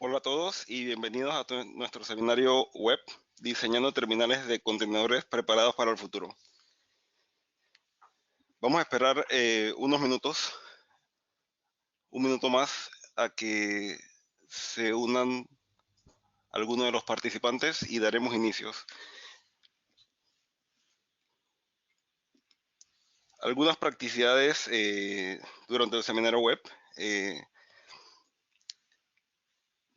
Hola a todos y bienvenidos a nuestro seminario web Diseñando terminales de contenedores preparados para el futuro. Vamos a esperar unos minutos, un minuto más, a que se unan algunos de los participantes y daremos inicios. Algunas practicidades durante el seminario web. eh,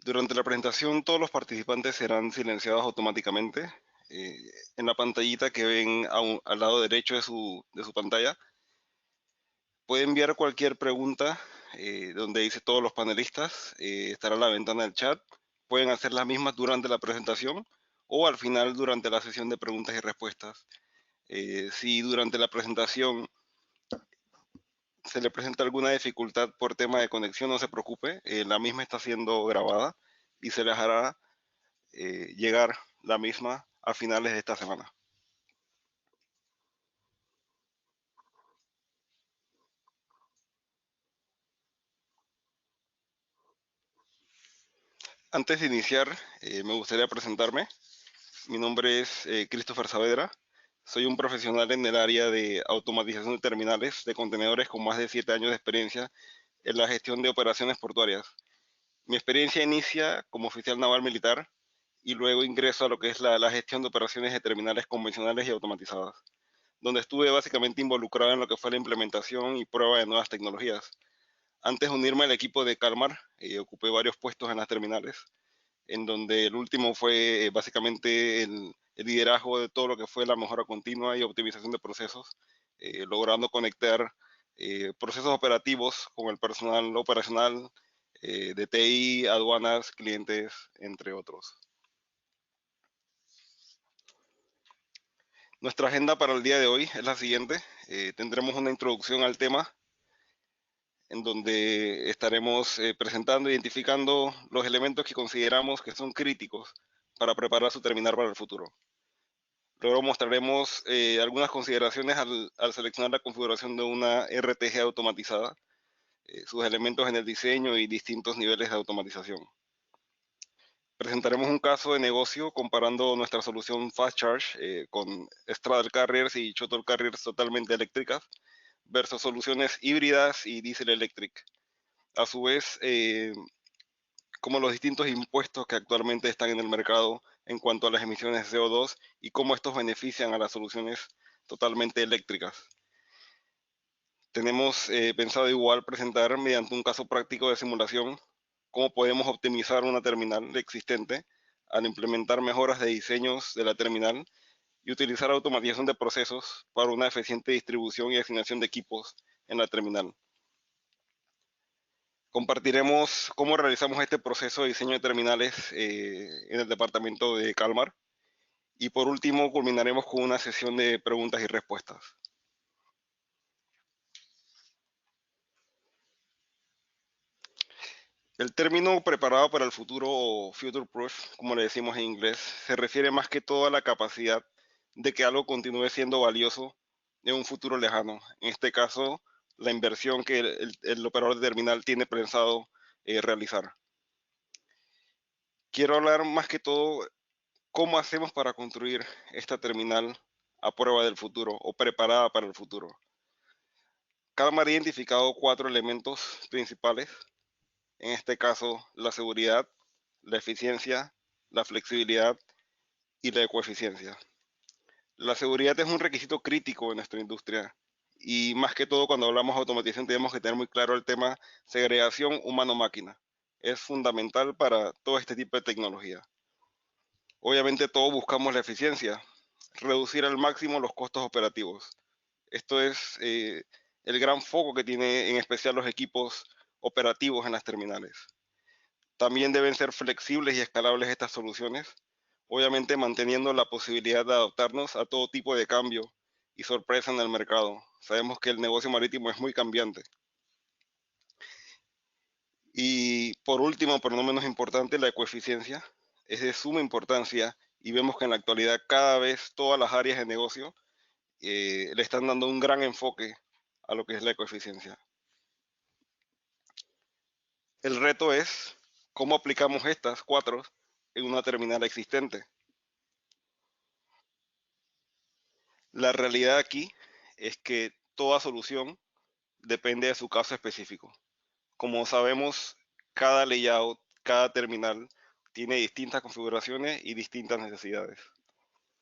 Durante la presentación todos los participantes serán silenciados automáticamente. Eh, en la pantallita que ven al lado derecho de su pantalla puede enviar cualquier pregunta donde dice todos los panelistas. Estará la ventana del chat. Pueden hacer las mismas durante la presentación o al final durante la sesión de preguntas y respuestas. Si durante la presentación se le presenta alguna dificultad por tema de conexión, no se preocupe. La misma está siendo grabada y se les hará llegar la misma a finales de esta semana. Antes de iniciar, me gustaría presentarme. Mi nombre es Christopher Saavedra. Soy un profesional en el área de automatización de terminales de contenedores con más de 7 años de experiencia en la gestión de operaciones portuarias. Mi experiencia inicia como oficial naval militar y luego ingreso a lo que es la gestión de operaciones de terminales convencionales y automatizadas, donde estuve básicamente involucrado en lo que fue la implementación y prueba de nuevas tecnologías. Antes de unirme al equipo de Calmar, ocupé varios puestos en las terminales, en donde el último fue básicamente el liderazgo de todo lo que fue la mejora continua y optimización de procesos, logrando conectar procesos operativos con el personal operacional de TI, aduanas, clientes, entre otros. Nuestra agenda para el día de hoy es la siguiente. Tendremos una introducción al tema en donde estaremos presentando e identificando los elementos que consideramos que son críticos para preparar su terminal para el futuro. Luego mostraremos algunas consideraciones al seleccionar la configuración de una RTG automatizada, sus elementos en el diseño y distintos niveles de automatización. Presentaremos un caso de negocio comparando nuestra solución Fast Charge con Straddle Carriers y Shuttle Carriers totalmente eléctricas versus soluciones híbridas y diesel electric. A su vez, como los distintos impuestos que actualmente están en el mercado en cuanto a las emisiones de CO2 y cómo estos benefician a las soluciones totalmente eléctricas. Tenemos pensado igual presentar mediante un caso práctico de simulación cómo podemos optimizar una terminal existente al implementar mejoras de diseños de la terminal y utilizar automatización de procesos para una eficiente distribución y asignación de equipos en la terminal. Compartiremos cómo realizamos este proceso de diseño de terminales en el departamento de Calmar. Y por último, culminaremos con una sesión de preguntas y respuestas. El término preparado para el futuro o future proof, como le decimos en inglés, se refiere más que todo a la capacidad de que algo continúe siendo valioso en un futuro lejano. En este caso, la inversión que el operador de terminal tiene pensado realizar. Quiero hablar más que todo cómo hacemos para construir esta terminal a prueba del futuro o preparada para el futuro. Calmar ha identificado 4 elementos principales. En este caso, la seguridad, la eficiencia, la flexibilidad y la ecoeficiencia. La seguridad es un requisito crítico en nuestra industria y más que todo cuando hablamos de automatización tenemos que tener muy claro el tema segregación humano-máquina. Es fundamental para todo este tipo de tecnología. Obviamente todos buscamos la eficiencia, reducir al máximo los costos operativos. Esto es el gran foco que tiene en especial los equipos operativos en las terminales. También deben ser flexibles y escalables estas soluciones, obviamente manteniendo la posibilidad de adaptarnos a todo tipo de cambio y sorpresa en el mercado. Sabemos que el negocio marítimo es muy cambiante. Y por último, pero no menos importante, la ecoeficiencia es de suma importancia y vemos que en la actualidad cada vez todas las áreas de negocio le están dando un gran enfoque a lo que es la ecoeficiencia. El reto es ¿Cómo aplicamos estas 4 en una terminal existente? La realidad aquí es que toda solución depende de su caso específico. Como sabemos, cada layout, cada terminal tiene distintas configuraciones y distintas necesidades.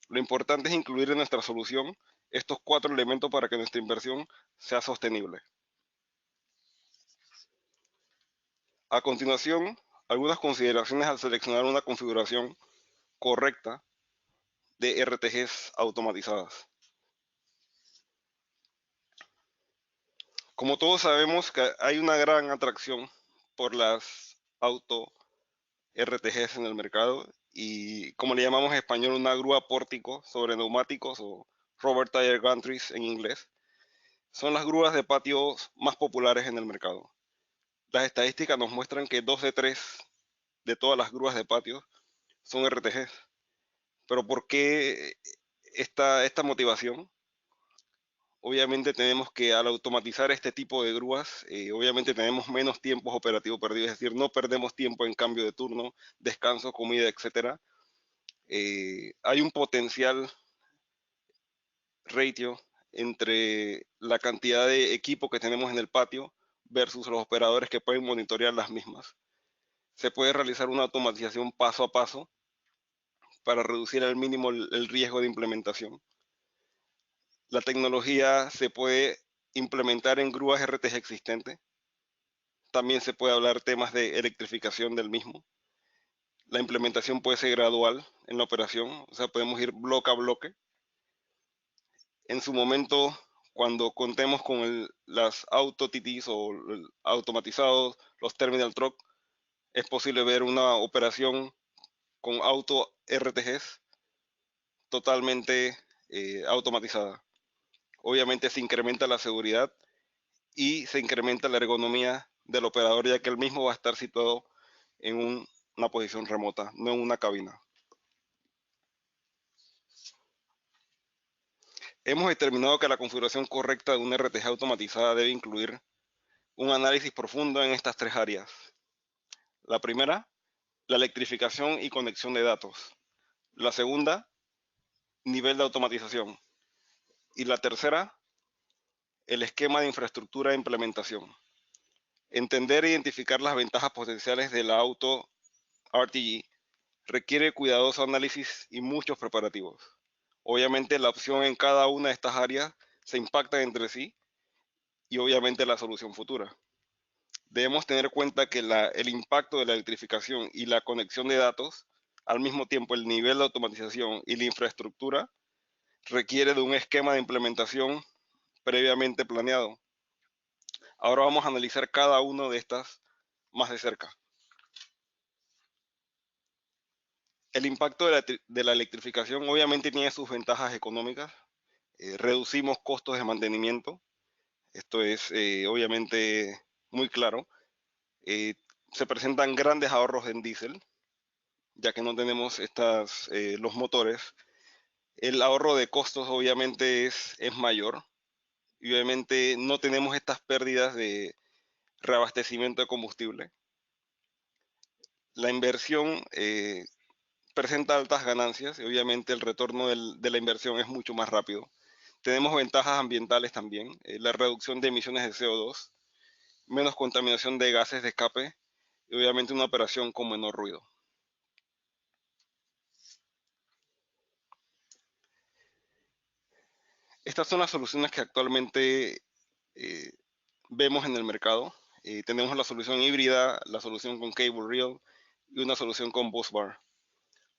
Lo importante es incluir en nuestra solución estos 4 elementos para que nuestra inversión sea sostenible. A continuación, algunas consideraciones al seleccionar una configuración correcta de RTGs automatizadas. Como todos sabemos que hay una gran atracción por las auto RTGs en el mercado y como le llamamos en español una grúa pórtico sobre neumáticos o Robert Tire Gantries en inglés, son las grúas de patio más populares en el mercado. Las estadísticas nos muestran que 2 de 3 de todas las grúas de patio son RTGs. Pero ¿por qué esta motivación? Obviamente tenemos que al automatizar este tipo de grúas, obviamente tenemos menos tiempos operativos perdidos, es decir, no perdemos tiempo en cambio de turno, descanso, comida, etcétera. Hay un potencial ratio entre la cantidad de equipo que tenemos en el patio versus los operadores que pueden monitorear las mismas. Se puede realizar una automatización paso a paso para reducir al mínimo el riesgo de implementación. La tecnología se puede implementar en grúas RTG existentes. También se puede hablar temas de electrificación del mismo. La implementación puede ser gradual en la operación, o sea, podemos ir bloque a bloque. En su momento, cuando contemos con las auto TTs o automatizados, los terminal truck, es posible ver una operación con auto RTGs totalmente automatizada. Obviamente se incrementa la seguridad y se incrementa la ergonomía del operador, ya que el mismo va a estar situado en una posición remota, no en una cabina. Hemos determinado que la configuración correcta de una RTG automatizada debe incluir un análisis profundo en estas 3 áreas. La primera, la electrificación y conexión de datos. La segunda, nivel de automatización. Y la tercera, el esquema de infraestructura de implementación. Entender e identificar las ventajas potenciales de la auto RTG requiere cuidadoso análisis y muchos preparativos. Obviamente la opción en cada una de estas áreas se impactan entre sí y obviamente la solución futura. Debemos tener en cuenta que el impacto de la electrificación y la conexión de datos, al mismo tiempo el nivel de automatización y la infraestructura, requiere de un esquema de implementación previamente planeado. Ahora vamos a analizar cada una de estas más de cerca. El impacto de la electrificación obviamente tiene sus ventajas económicas. Reducimos costos de mantenimiento. Esto es obviamente muy claro. Eh, Se presentan grandes ahorros en diésel, ya que no tenemos los motores. El ahorro de costos obviamente es mayor y obviamente no tenemos estas pérdidas de reabastecimiento de combustible. La inversión presenta altas ganancias y obviamente el retorno de la inversión es mucho más rápido. Tenemos ventajas ambientales también, la reducción de emisiones de CO2, menos contaminación de gases de escape y obviamente una operación con menor ruido. Estas son las soluciones que actualmente eh, vemos en el mercado. Tenemos la solución híbrida, la solución con cable reel y una solución con bus bar.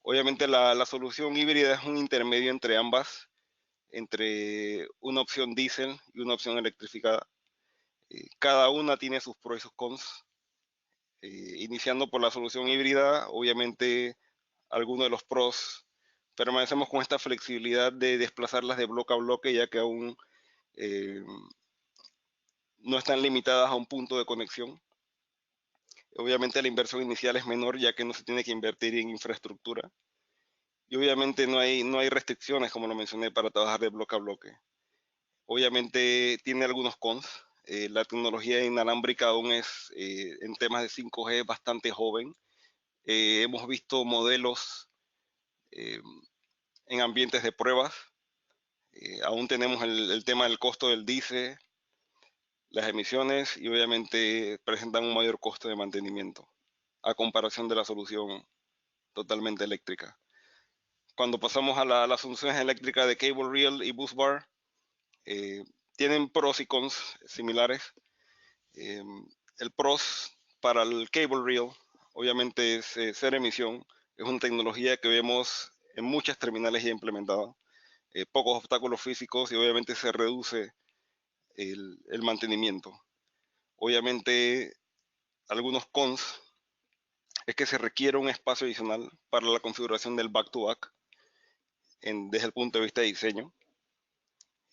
Obviamente la solución híbrida es un intermedio entre ambas, entre una opción diésel y una opción electrificada. Cada una tiene sus pros y sus cons. Iniciando por la solución híbrida, obviamente algunos de los pros, permanecemos con esta flexibilidad de desplazarlas de bloque a bloque, ya que aún eh, no están limitadas a un punto de conexión. Obviamente la inversión inicial es menor, ya que no se tiene que invertir en infraestructura. Y obviamente no hay restricciones, como lo mencioné, para trabajar de bloque a bloque. Obviamente tiene algunos cons. La tecnología inalámbrica aún es, en temas de 5G, bastante joven hemos visto modelos eh, en ambientes de pruebas. Aún tenemos el tema del costo del diésel, las emisiones y obviamente presentan un mayor costo de mantenimiento a comparación de la solución totalmente eléctrica. Cuando pasamos a las soluciones eléctricas de cable reel y bus bar, eh, tienen pros y cons similares. Eh, el pros para el cable reel, obviamente, es cero emisión. Es una tecnología que vemos en muchas terminales ya implementada. Pocos obstáculos físicos y obviamente se reduce el mantenimiento. Obviamente, algunos cons es que se requiere un espacio adicional para la configuración del back-to-back desde el punto de vista de diseño.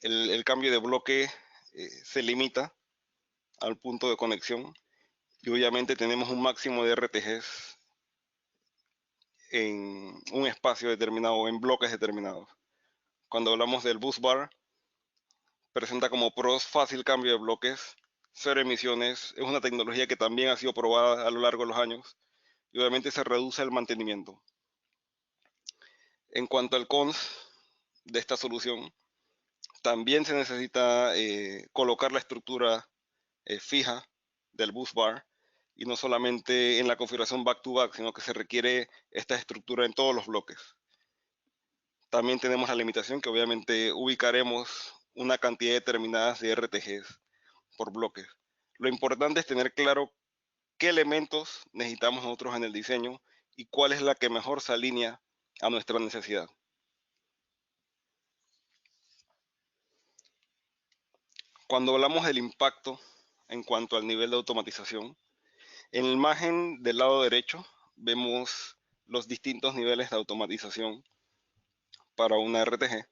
El cambio de bloque se limita al punto de conexión y obviamente tenemos un máximo de RTGs en un espacio determinado, en bloques determinados. Cuando hablamos del bus bar, presenta como pros fácil cambio de bloques, cero emisiones, es una tecnología que también ha sido probada a lo largo de los años y obviamente se reduce el mantenimiento. En cuanto al cons de esta solución, también se necesita colocar la estructura fija del bus bar y no solamente en la configuración back-to-back, sino que se requiere esta estructura en todos los bloques. También tenemos la limitación que obviamente ubicaremos una cantidad determinada de RTGs por bloques. Lo importante es tener claro qué elementos necesitamos nosotros en el diseño y cuál es la que mejor se alinea a nuestra necesidad. Cuando hablamos del impacto en cuanto al nivel de automatización, en la imagen del lado derecho vemos los distintos niveles de automatización para una RTG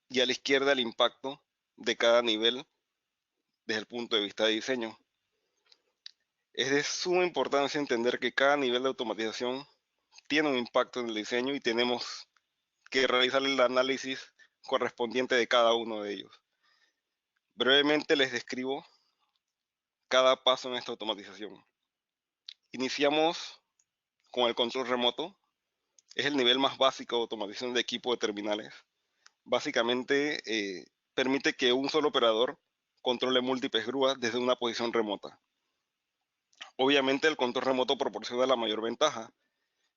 y a la izquierda el impacto de cada nivel desde el punto de vista de diseño. Es de suma importancia entender que cada nivel de automatización tiene un impacto en el diseño y tenemos que realizar el análisis correspondiente de cada uno de ellos. Brevemente les describo cada paso en esta automatización. Iniciamos con el control remoto. Es el nivel más básico de automatización de equipo de terminales. Básicamente permite que un solo operador controle múltiples grúas desde una posición remota. Obviamente el control remoto proporciona la mayor ventaja,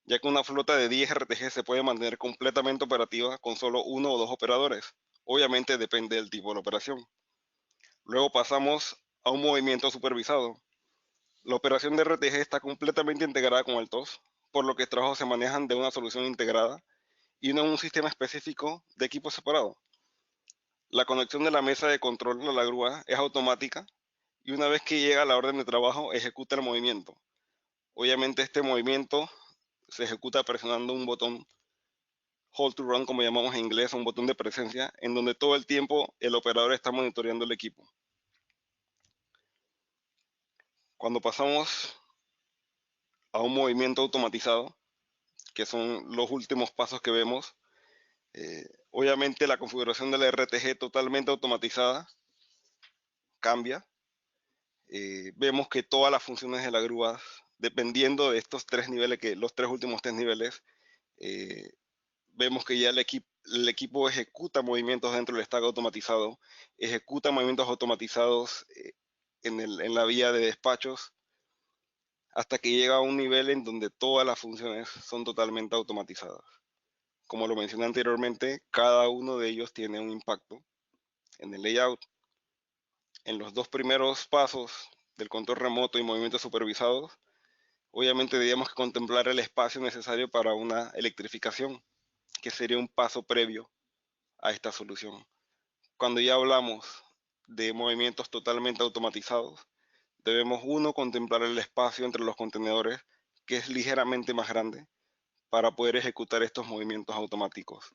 ya que una flota de 10 RTG se puede mantener completamente operativa con solo uno o dos operadores. Obviamente depende del tipo de la operación. Luego pasamos a un movimiento supervisado. La operación de RTG está completamente integrada con el TOS, por lo que los trabajos se manejan de una solución integrada y no en un sistema específico de equipo separado. La conexión de la mesa de control a la grúa es automática y una vez que llega la orden de trabajo ejecuta el movimiento. Obviamente este movimiento se ejecuta presionando un botón hold to run, como llamamos en inglés, un botón de presencia, en donde todo el tiempo el operador está monitoreando el equipo. Cuando pasamos a un movimiento automatizado, que son los últimos pasos que vemos, obviamente la configuración de la RTG totalmente automatizada cambia. Vemos que todas las funciones de la grúa, dependiendo de estos tres niveles, los tres últimos tres niveles, eh, vemos que ya el equipo ejecuta movimientos dentro del stack automatizado, ejecuta movimientos automatizados en la vía de despachos, hasta que llega a un nivel en donde todas las funciones son totalmente automatizadas. Como lo mencioné anteriormente, cada uno de ellos tiene un impacto en el layout. En los dos primeros pasos del control remoto y movimientos supervisados, obviamente debíamos contemplar el espacio necesario para una electrificación, que sería un paso previo a esta solución. Cuando ya hablamos de movimientos totalmente automatizados, debemos contemplar el espacio entre los contenedores, que es ligeramente más grande, para poder ejecutar estos movimientos automáticos.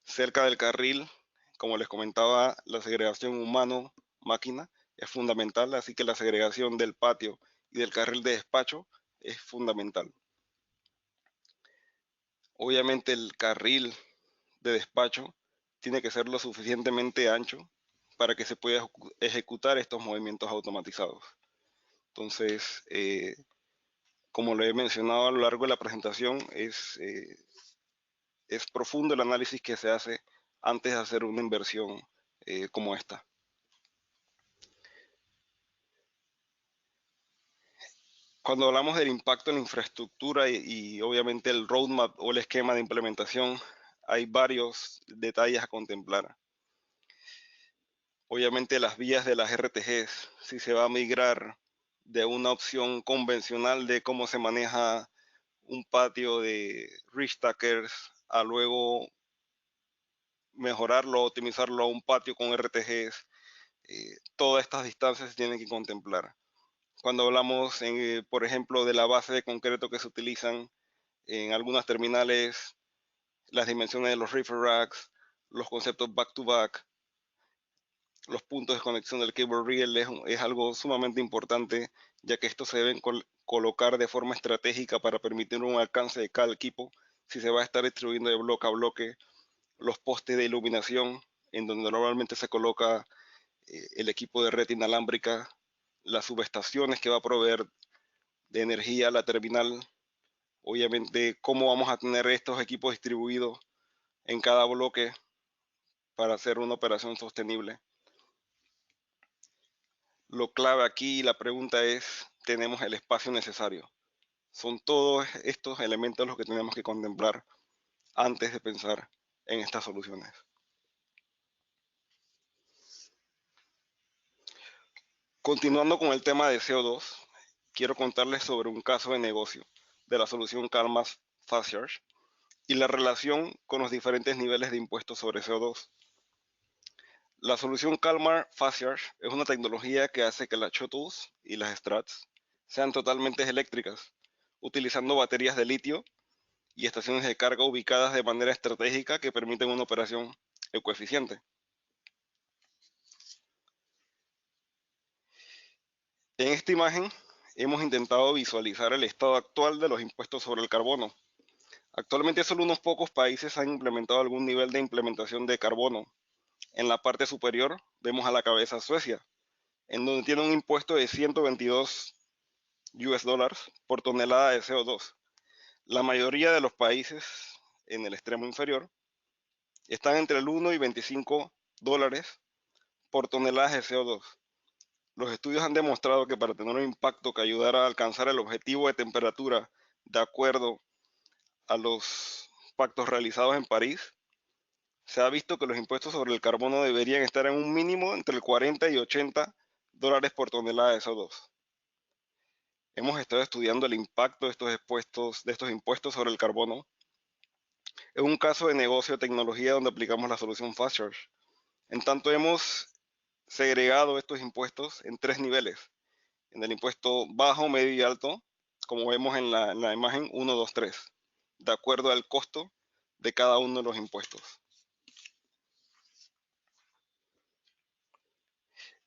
Cerca del carril, como les comentaba, la segregación humano-máquina es fundamental, así que la segregación del patio y del carril de despacho es fundamental. Obviamente el carril de despacho tiene que ser lo suficientemente ancho para que se pueda ejecutar estos movimientos automatizados. Entonces, como lo he mencionado a lo largo de la presentación, es profundo el análisis que se hace antes de hacer una inversión como esta. Cuando hablamos del impacto en la infraestructura y obviamente el roadmap o el esquema de implementación, hay varios detalles a contemplar. Obviamente las vías de las RTGs, si se va a migrar de una opción convencional de cómo se maneja un patio de reach stackers a luego mejorarlo, optimizarlo a un patio con RTGs, todas estas distancias se tienen que contemplar. Cuando hablamos, por ejemplo, de la base de concreto que se utilizan en algunas terminales, las dimensiones de los reefer racks, los conceptos back-to-back, los puntos de conexión del cable reel es algo sumamente importante, ya que estos se deben colocar de forma estratégica para permitir un alcance de cada equipo si se va a estar distribuyendo de bloque a bloque. Los postes de iluminación, en donde normalmente se coloca el equipo de red inalámbrica, las subestaciones que va a proveer de energía a la terminal, obviamente cómo vamos a tener estos equipos distribuidos en cada bloque para hacer una operación sostenible. Lo clave aquí, la pregunta es, ¿tenemos el espacio necesario? Son todos estos elementos los que tenemos que contemplar antes de pensar en estas soluciones. Continuando con el tema de CO2, quiero contarles sobre un caso de negocio de la solución Calma Fast Charge y la relación con los diferentes niveles de impuestos sobre CO2. La solución Calmar Fast Charge es una tecnología que hace que las shuttles y las strats sean totalmente eléctricas, utilizando baterías de litio y estaciones de carga ubicadas de manera estratégica que permiten una operación ecoeficiente. En esta imagen hemos intentado visualizar el estado actual de los impuestos sobre el carbono. Actualmente solo unos pocos países han implementado algún nivel de implementación de carbono. En la parte superior vemos a la cabeza Suecia, en donde tiene un impuesto de 122 US$ por tonelada de CO2. La mayoría de los países en el extremo inferior están entre el 1 y 25 dólares por tonelada de CO2. Los estudios han demostrado que para tener un impacto que ayudara a alcanzar el objetivo de temperatura de acuerdo a los pactos realizados en París, se ha visto que los impuestos sobre el carbono deberían estar en un mínimo entre el 40 y 80 dólares por tonelada de CO2. Hemos estado estudiando el impacto de estos impuestos sobre el carbono. Es un caso de negocio de tecnología donde aplicamos la solución Fast Charge. En tanto, hemos segregado estos impuestos en tres niveles. En el impuesto bajo, medio y alto, como vemos en la imagen 1, 2, 3, de acuerdo al costo de cada uno de los impuestos.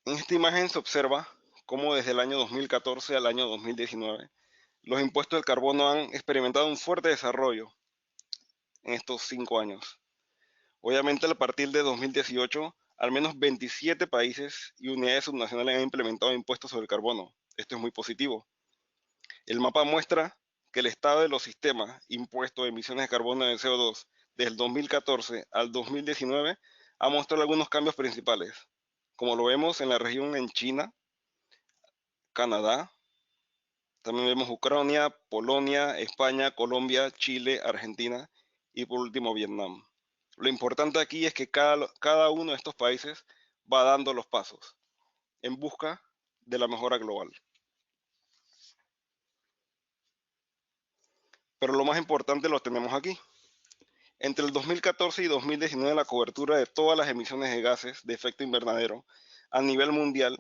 En esta imagen se observa cómo desde el año 2014 al año 2019 los impuestos del carbono han experimentado un fuerte desarrollo en estos 5 años. Obviamente, a partir de 2018, al menos 27 países y unidades subnacionales han implementado impuestos sobre el carbono. Esto es muy positivo. El mapa muestra que el estado de los sistemas impuestos de emisiones de carbono de CO2 desde el 2014 al 2019 ha mostrado algunos cambios principales, como lo vemos en la región en China, Canadá, también vemos Ucrania, Polonia, España, Colombia, Chile, Argentina y por último Vietnam. Lo importante aquí es que cada uno de estos países va dando los pasos en busca de la mejora global. Pero lo más importante lo tenemos aquí. Entre el 2014 y 2019 la cobertura de todas las emisiones de gases de efecto invernadero a nivel mundial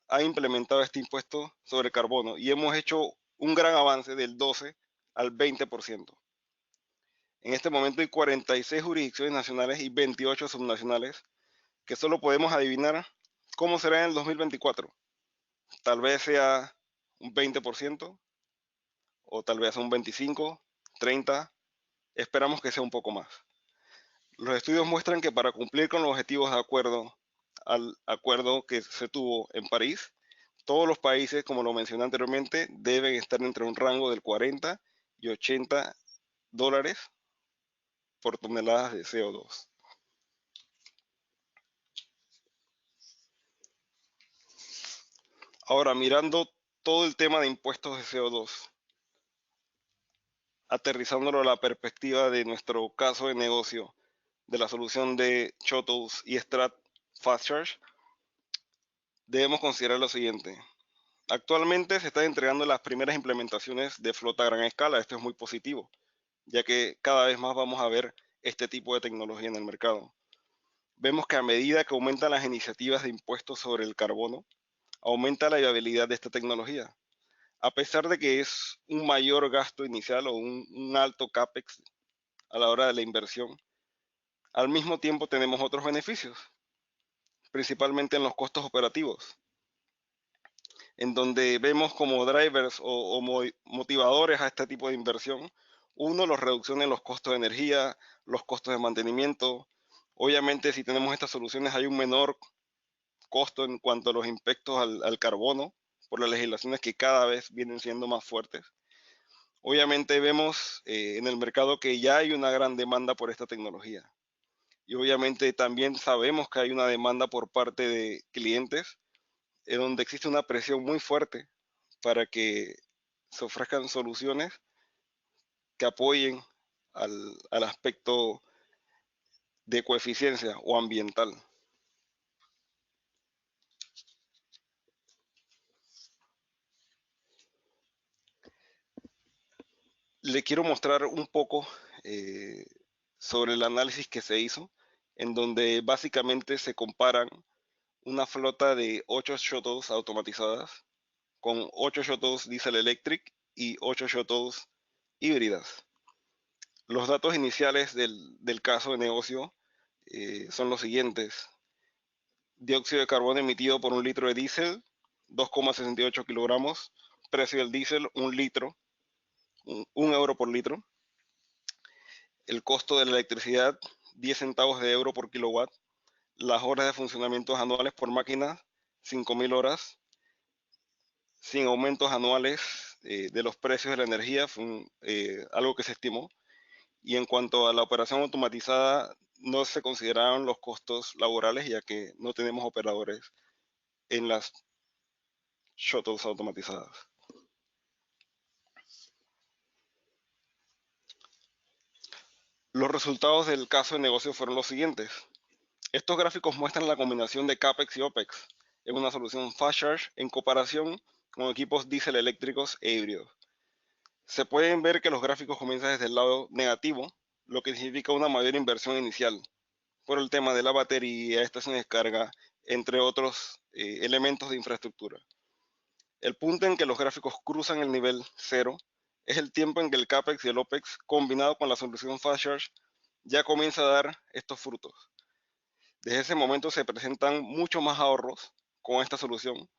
ha implementado este impuesto sobre carbono y hemos hecho un gran avance del 12 al 20%. En este momento hay 46 jurisdicciones nacionales y 28 subnacionales que solo podemos adivinar cómo será en el 2024. Tal vez sea un 20% o tal vez un 25, 30. Esperamos que sea un poco más. Los estudios muestran que para cumplir con los objetivos de acuerdo al acuerdo que se tuvo en París, Todos los países, como lo mencioné anteriormente, deben estar entre un rango del 40 y 80 dólares por toneladas de CO2. Ahora, mirando todo el tema de impuestos de CO2, aterrizándolo a la perspectiva de nuestro caso de negocio, de la solución de Shuttles y Strat Fast Charge, debemos considerar lo siguiente. Actualmente se están entregando las primeras implementaciones de flota a gran escala. Esto es muy positivo, ya que cada vez más vamos a ver este tipo de tecnología en el mercado. Vemos que a medida que aumentan las iniciativas de impuestos sobre el carbono, aumenta la viabilidad de esta tecnología. A pesar de que es un mayor gasto inicial o un alto CAPEX a la hora de la inversión, al mismo tiempo tenemos otros beneficios, principalmente en los costos operativos, en donde vemos como drivers o motivadores a este tipo de inversión. Uno, la reducción en los costos de energía, los costos de mantenimiento. Obviamente, si tenemos estas soluciones, hay un menor costo en cuanto a los impactos al carbono por las legislaciones que cada vez vienen siendo más fuertes. Obviamente vemos en el mercado que ya hay una gran demanda por esta tecnología. Y obviamente también sabemos que hay una demanda por parte de clientes en donde existe una presión muy fuerte para que se ofrezcan soluciones que apoyen al aspecto de coeficiencia o ambiental. Le quiero mostrar un poco eh, sobre el análisis que se hizo, en donde básicamente se comparan una flota de 8 shuttles automatizadas con 8 shuttles diesel electric y 8 shuttles híbridas. Los datos iniciales del caso de negocio son los siguientes. Dióxido de carbono emitido por un litro de diésel, 2,68 kilogramos. Precio del diésel, un litro, un euro por litro. El costo de la electricidad, 10 centavos de euro por kilowatt. Las horas de funcionamiento anuales por máquina, 5.000 horas. Sin aumentos anuales de los precios de la energía, fue algo que se estimó. Y en cuanto a la operación automatizada, no se consideraron los costos laborales, ya que no tenemos operadores en las shuttles automatizadas. Los resultados del caso de negocio fueron los siguientes. Estos gráficos muestran la combinación de CAPEX y OPEX en una solución Fast Charge en comparación con equipos diésel eléctricos e híbridos. Se pueden ver que los gráficos comienzan desde el lado negativo, lo que significa una mayor inversión inicial por el tema de la batería, estaciones de carga, entre otros elementos de infraestructura. El punto en que los gráficos cruzan el nivel cero es el tiempo en que el CAPEX y el OPEX, combinado con la solución Fast Charge, ya comienza a dar estos frutos. Desde ese momento se presentan mucho más ahorros con esta solución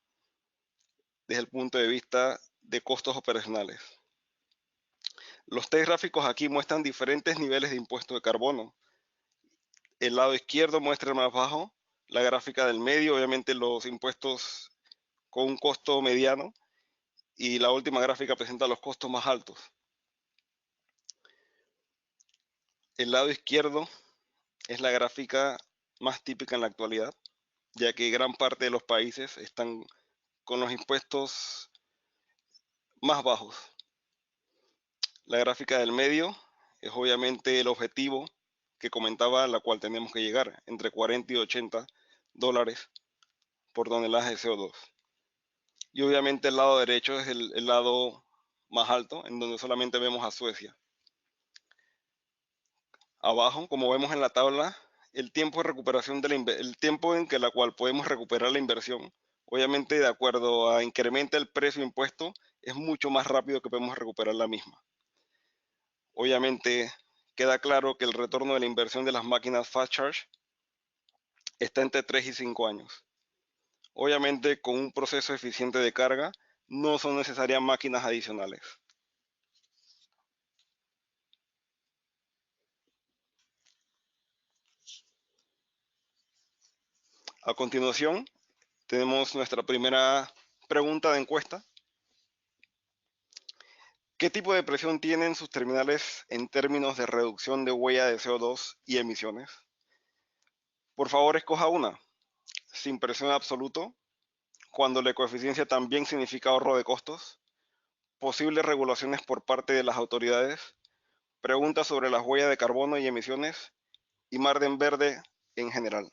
desde el punto de vista de costos operacionales. Los tres gráficos aquí muestran diferentes niveles de impuesto de carbono. El lado izquierdo muestra el más bajo, la gráfica del medio, obviamente los impuestos con un costo mediano, y la última gráfica presenta los costos más altos. El lado izquierdo es la gráfica más típica en la actualidad, ya que gran parte de los países están con los impuestos más bajos. La gráfica del medio es obviamente el objetivo que comentaba, a la cual tenemos que llegar, entre 40 y 80 dólares por tonelada de CO2. Y obviamente el lado derecho es el lado más alto, en donde solamente vemos a Suecia. Abajo, como vemos en la tabla, el tiempo de recuperación el tiempo en que la cual podemos recuperar la inversión, obviamente de acuerdo a incrementa el precio impuesto, es mucho más rápido que podemos recuperar la misma. Obviamente queda claro que el retorno de la inversión de las máquinas Fast Charge está entre 3 y 5 años. Obviamente con un proceso eficiente de carga no son necesarias máquinas adicionales. A continuación tenemos nuestra primera Pregunta de encuesta. ¿Qué tipo de presión tienen sus terminales en términos de reducción de huella de CO2 y emisiones? Por favor, escoja una. Sin presión absoluto, cuando la coeficiencia también significa ahorro de costos, posibles regulaciones por parte de las autoridades, preguntas sobre las huellas de carbono y emisiones y mar en verde en general.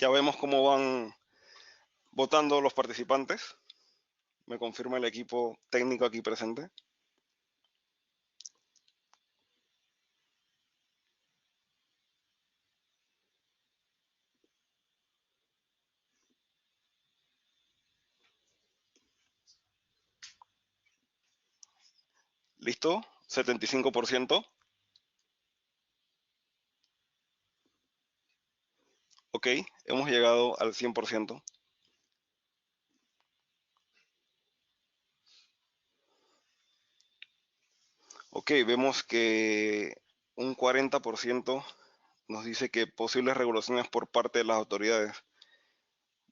Ya vemos cómo van votando los participantes. Me confirma el equipo técnico aquí presente. ¿Listo? 75%. Ok, hemos llegado al 100%. Ok, vemos que un 40% nos dice que posibles regulaciones por parte de las autoridades.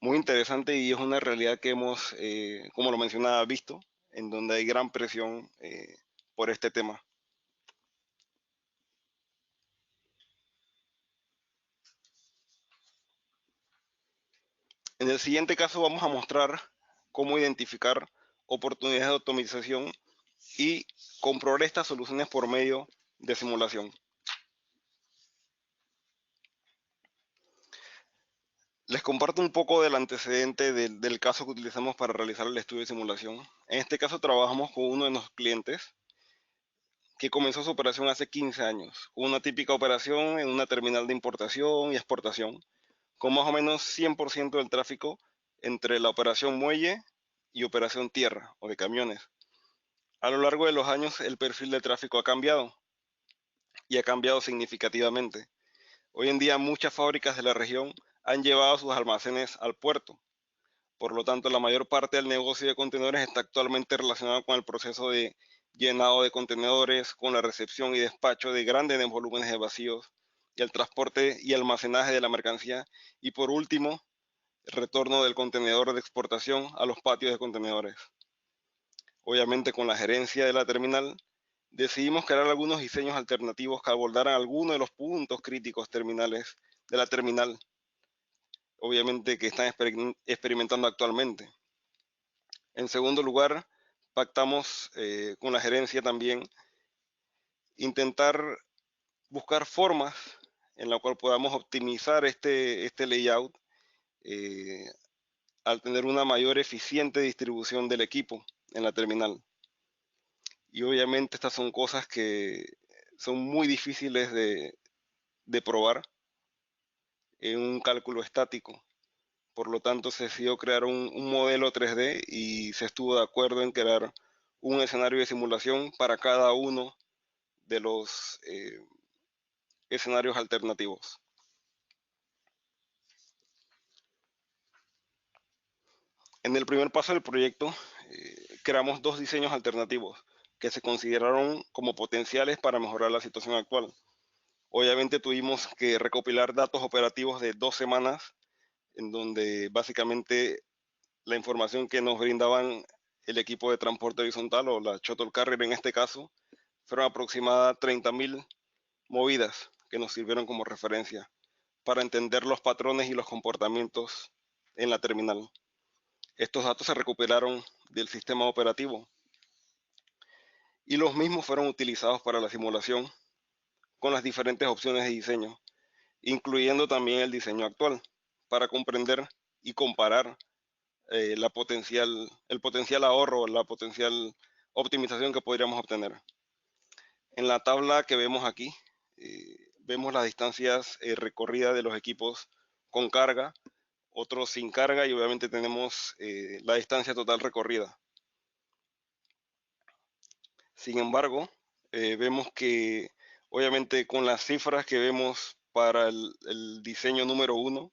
Muy interesante y es una realidad que hemos, como lo mencionaba, visto, en donde hay gran presión por este tema. En el siguiente caso vamos a mostrar cómo identificar oportunidades de optimización y comprobar estas soluciones por medio de simulación. Les comparto un poco del antecedente del caso que utilizamos para realizar el estudio de simulación. En este caso trabajamos con uno de nuestros clientes que comenzó su operación hace 15 años. Una típica operación en una terminal de importación y exportación, con más o menos 100% del tráfico entre la operación muelle y operación tierra o de camiones. A lo largo de los años el perfil de tráfico ha cambiado y ha cambiado significativamente. Hoy en día muchas fábricas de la región han llevado sus almacenes al puerto. Por lo tanto, la mayor parte del negocio de contenedores está actualmente relacionado con el proceso de llenado de contenedores, con la recepción y despacho de grandes volúmenes de vacíos y el transporte y almacenaje de la mercancía. Y por último, el retorno del contenedor de exportación a los patios de contenedores. Obviamente, con la gerencia de la terminal, decidimos crear algunos diseños alternativos que abordaran algunos de los puntos críticos terminales de la terminal, obviamente que están experimentando actualmente. En segundo lugar, pactamos con la gerencia también intentar buscar formas en la cual podamos optimizar este layout eh, al tener una mayor eficiente distribución del equipo en la terminal. Y obviamente estas son cosas que son muy difíciles de probar en un cálculo estático. Por lo tanto, se decidió crear un modelo 3D y se estuvo de acuerdo en crear un escenario de simulación para cada uno de los escenarios alternativos. En el primer paso del proyecto, creamos dos diseños alternativos que se consideraron como potenciales para mejorar la situación actual. Obviamente tuvimos que recopilar datos operativos de 2 semanas, en donde básicamente la información que nos brindaban el equipo de transporte horizontal o la shuttle carrier en este caso, fueron aproximadamente 30.000 movidas que nos sirvieron como referencia para entender los patrones y los comportamientos en la terminal. Estos datos se recuperaron del sistema operativo y los mismos fueron utilizados para la simulación con las diferentes opciones de diseño, incluyendo también el diseño actual, para comprender y comparar el potencial ahorro, la potencial optimización que podríamos obtener. En la tabla que vemos aquí, vemos las distancias recorridas de los equipos con carga, otros sin carga y obviamente tenemos la distancia total recorrida. Sin embargo, vemos que obviamente con las cifras que vemos para el diseño número 1,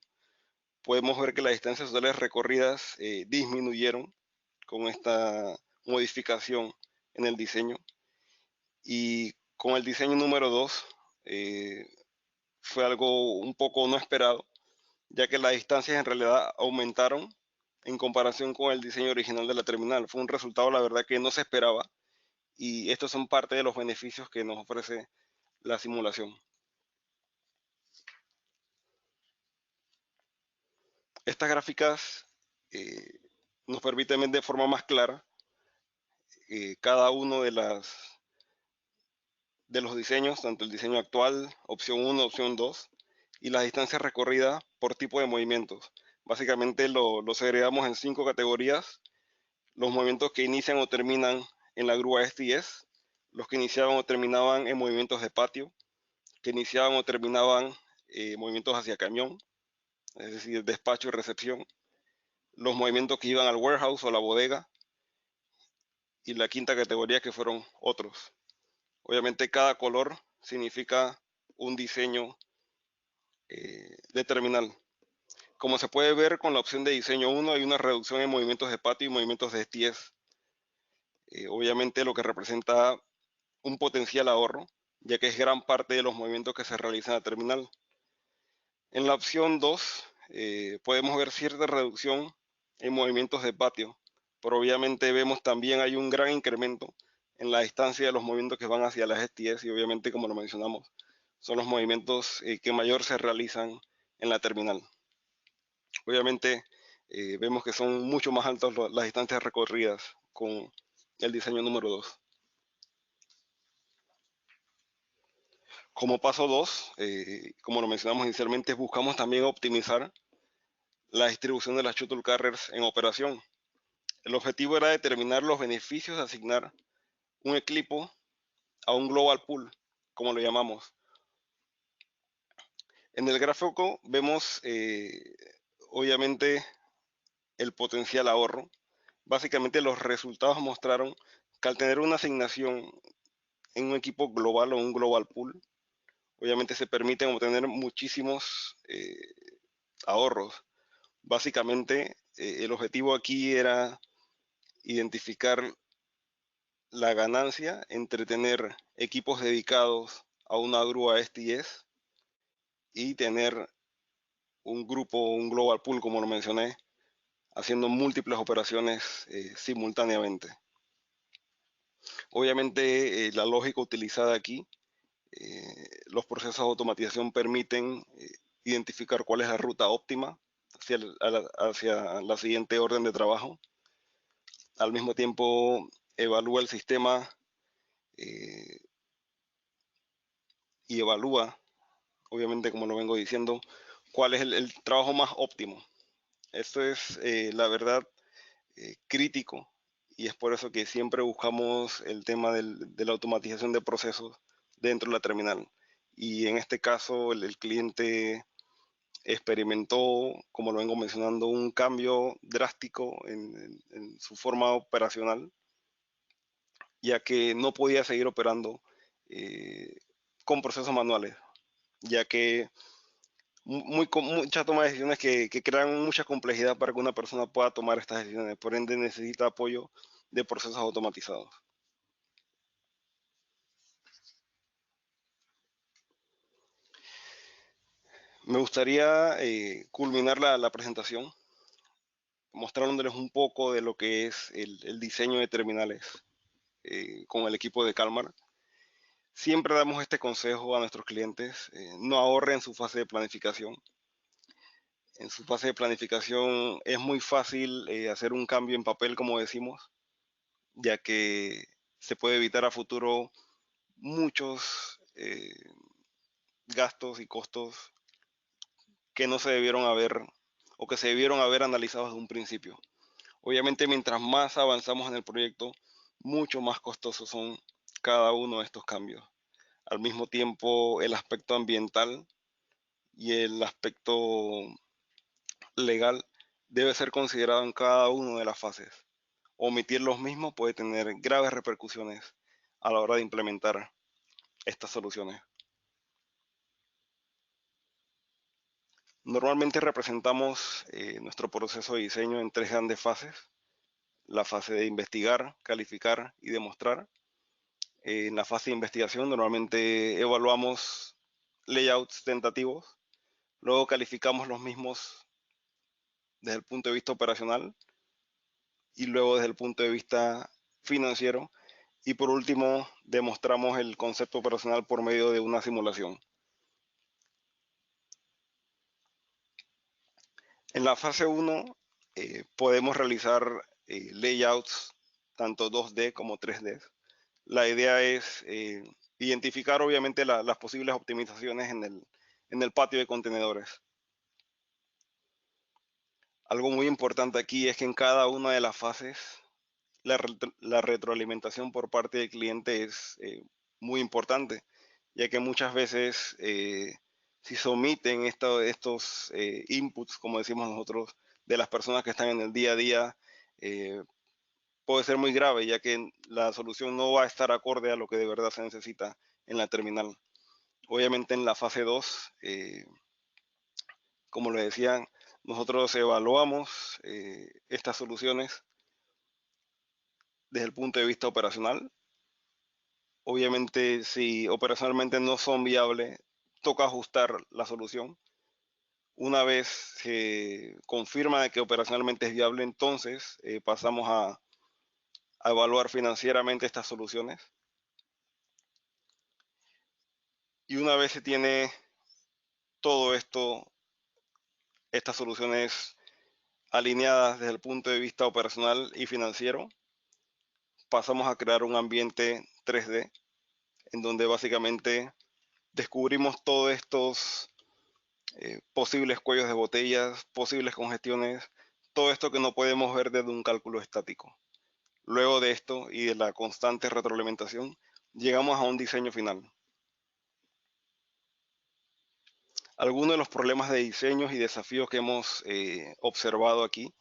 podemos ver que las distancias totales recorridas disminuyeron con esta modificación en el diseño. Y con el diseño número 2, fue algo un poco no esperado, ya que las distancias en realidad aumentaron en comparación con el diseño original de la terminal. Fue un resultado, la verdad, que no se esperaba, y estos son parte de los beneficios que nos ofrece la simulación. Estas gráficas eh, nos permiten ver de forma más clara cada uno de los diseños, tanto el diseño actual, opción 1, opción 2, y las distancias recorridas por tipo de movimientos. Básicamente lo segregamos en 5 categorías: los movimientos que inician o terminan en la grúa STS, los que iniciaban o terminaban en movimientos de patio, que iniciaban o terminaban movimientos hacia camión, es decir, despacho y recepción, los movimientos que iban al warehouse o la bodega, y la quinta categoría, que fueron otros. Obviamente cada color significa un diseño de terminal. Como se puede ver, con la opción de diseño 1 hay una reducción en movimientos de patio y movimientos de STS, obviamente lo que representa un potencial ahorro, ya que es gran parte de los movimientos que se realizan en la terminal. En la opción 2 podemos ver cierta reducción en movimientos de patio, pero obviamente vemos también hay un gran incremento en la distancia de los movimientos que van hacia las STS, y obviamente, como lo mencionamos, son los movimientos que mayor se realizan en la terminal. Obviamente vemos que son mucho más altas las distancias recorridas con el diseño número 2. Como paso 2, como lo mencionamos inicialmente, buscamos también optimizar la distribución de las shuttle carriers en operación. El objetivo era determinar los beneficios de asignar un equipo a un global pool, como lo llamamos. En el gráfico vemos obviamente el potencial ahorro. Básicamente los resultados mostraron que al tener una asignación en un equipo global o un global pool, obviamente se permiten obtener muchísimos ahorros. Básicamente el objetivo aquí era identificar la ganancia entre tener equipos dedicados a una grúa STS y tener un grupo, un global pool, como lo mencioné, haciendo múltiples operaciones simultáneamente. Obviamente la lógica utilizada aquí, los procesos de automatización permiten identificar cuál es la ruta óptima hacia la siguiente orden de trabajo. Al mismo tiempo evalúa el sistema eh, y evalúa, obviamente, como lo vengo diciendo, cuál es el trabajo más óptimo. Esto es, la verdad, crítico, y es por eso que siempre buscamos el tema de la automatización de procesos dentro de la terminal. Y en este caso, el cliente experimentó, como lo vengo mencionando, un cambio drástico en su forma operacional, ya que no podía seguir operando eh, con procesos manuales, ya que muchas tomas de decisiones que crean mucha complejidad para que una persona pueda tomar estas decisiones. Por ende, necesita apoyo de procesos automatizados. Me gustaría culminar la presentación mostrándoles un poco de lo que es el diseño de terminales con el equipo de Calmar. Siempre damos este consejo a nuestros clientes: no ahorren en su fase de planificación. En su fase de planificación es muy fácil hacer un cambio en papel, como decimos, ya que se puede evitar a futuro muchos gastos y costos que no se debieron haber o que se debieron haber analizado desde un principio. Obviamente, mientras más avanzamos en el proyecto, mucho más costosos son cada uno de estos cambios. Al mismo tiempo, el aspecto ambiental y el aspecto legal debe ser considerado en cada una de las fases. Omitir los mismos puede tener graves repercusiones a la hora de implementar estas soluciones. Normalmente representamos nuestro proceso de diseño en 3 grandes fases: la fase de investigar, calificar y demostrar. En la fase de investigación normalmente evaluamos layouts tentativos, luego calificamos los mismos desde el punto de vista operacional y luego desde el punto de vista financiero, y por último demostramos el concepto operacional por medio de una simulación. En la fase 1 podemos realizar layouts tanto 2D como 3D. La idea es identificar obviamente las posibles optimizaciones en el patio de contenedores. Algo muy importante aquí es que en cada una de las fases la retroalimentación por parte del cliente es muy importante, ya que muchas veces si se omiten estos inputs, como decimos nosotros, de las personas que están en el día a día, eh, puede ser muy grave, ya que la solución no va a estar acorde a lo que de verdad se necesita en la terminal. Obviamente en la fase 2, como les decía, nosotros evaluamos estas soluciones desde el punto de vista operacional. Obviamente, si operacionalmente no son viables, toca ajustar la solución. Una vez se confirma de que operacionalmente es viable, entonces pasamos a evaluar financieramente estas soluciones. Y una vez se tiene todo esto, estas soluciones alineadas desde el punto de vista operacional y financiero, pasamos a crear un ambiente 3D en donde básicamente descubrimos todos estos posibles cuellos de botellas, posibles congestiones, todo esto que no podemos ver desde un cálculo estático. Luego de esto y de la constante retroalimentación, llegamos a un diseño final. Algunos de los problemas de diseños y desafíos que hemos observado aquí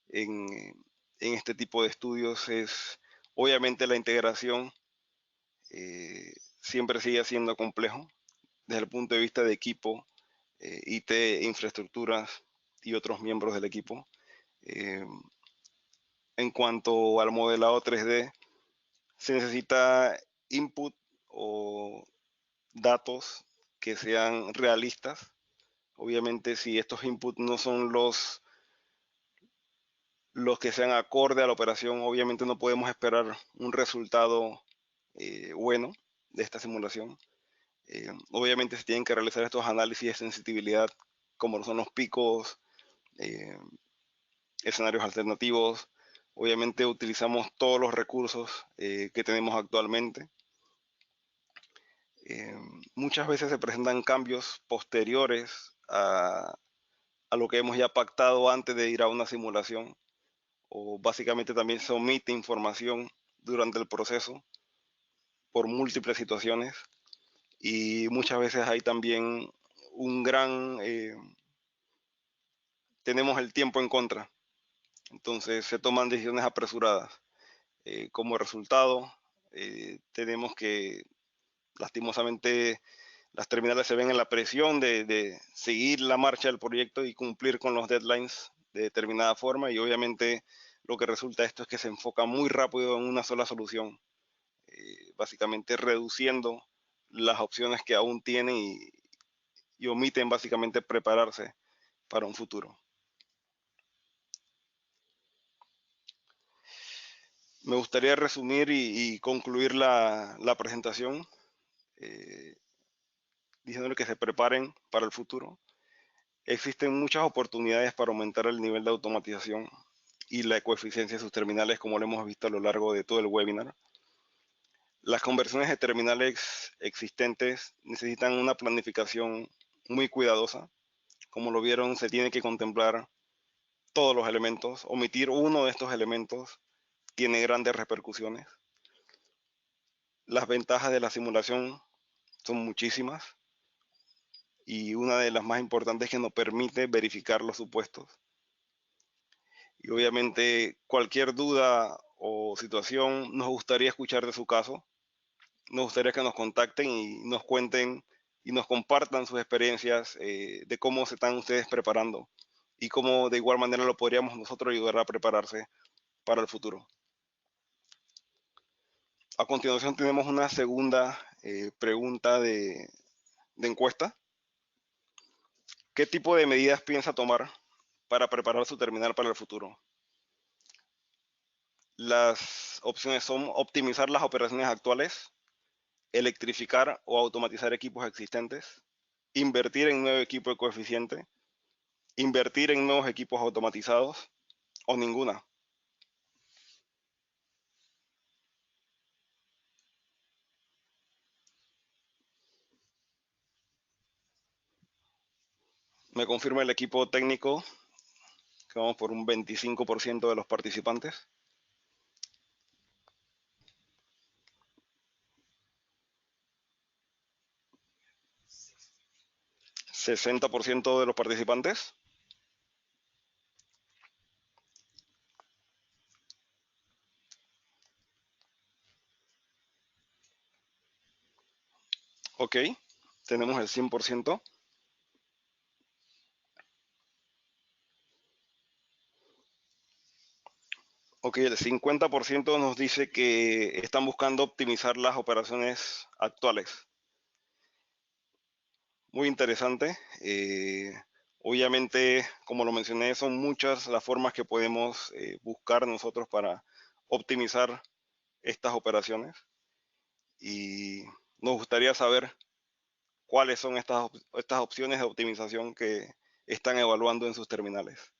en, en este tipo de estudios es obviamente la integración siempre sigue siendo complejo desde el punto de vista de equipo, IT, infraestructuras y otros miembros del equipo. Eh, en cuanto al modelado 3D, se necesita input o datos que sean realistas. Obviamente, si estos inputs no son los que sean acorde a la operación, obviamente no podemos esperar un resultado bueno de esta simulación. Obviamente se tienen que realizar estos análisis de sensibilidad, como son los picos, eh, escenarios alternativos. Obviamente utilizamos todos los recursos que tenemos actualmente. Muchas veces se presentan cambios posteriores a lo que hemos ya pactado antes de ir a una simulación, o básicamente también se omite información durante el proceso por múltiples situaciones, y muchas veces hay también un gran, tenemos el tiempo en contra, entonces se toman decisiones apresuradas. Como resultado, tenemos que, lastimosamente, las terminales se ven en la presión de seguir la marcha del proyecto y cumplir con los deadlines de determinada forma, y obviamente lo que resulta esto es que se enfoca muy rápido en una sola solución, básicamente reduciendo las opciones que aún tienen y omiten básicamente prepararse para un futuro. Me gustaría resumir y concluir la presentación eh, diciéndole que se preparen para el futuro. Existen muchas oportunidades para aumentar el nivel de automatización y la ecoeficiencia de sus terminales, como lo hemos visto a lo largo de todo el webinar. Las conversiones de terminales existentes necesitan una planificación muy cuidadosa. Como lo vieron, se tiene que contemplar todos los elementos. Omitir uno de estos elementos tiene grandes repercusiones. Las ventajas de la simulación son muchísimas, y una de las más importantes es que nos permite verificar los supuestos. Y obviamente cualquier duda o situación nos gustaría escuchar de su caso. Nos gustaría que nos contacten y nos cuenten y nos compartan sus experiencias de cómo se están ustedes preparando y cómo de igual manera lo podríamos nosotros ayudar a prepararse para el futuro. A continuación tenemos una segunda pregunta de encuesta. ¿Qué tipo de medidas piensa tomar para preparar su terminal para el futuro? Las opciones son optimizar las operaciones actuales, electrificar o automatizar equipos existentes, invertir en nuevo equipo de coeficiente, invertir en nuevos equipos automatizados o ninguna. Me confirma el equipo técnico que vamos por un 25% de los participantes. 60% de los participantes. Ok, tenemos el 100%. Ok, el 50% nos dice que están buscando optimizar las operaciones actuales. Muy interesante. Obviamente, como lo mencioné, son muchas las formas que podemos buscar nosotros para optimizar estas operaciones. Y nos gustaría saber cuáles son estas opciones de optimización que están evaluando en sus terminales.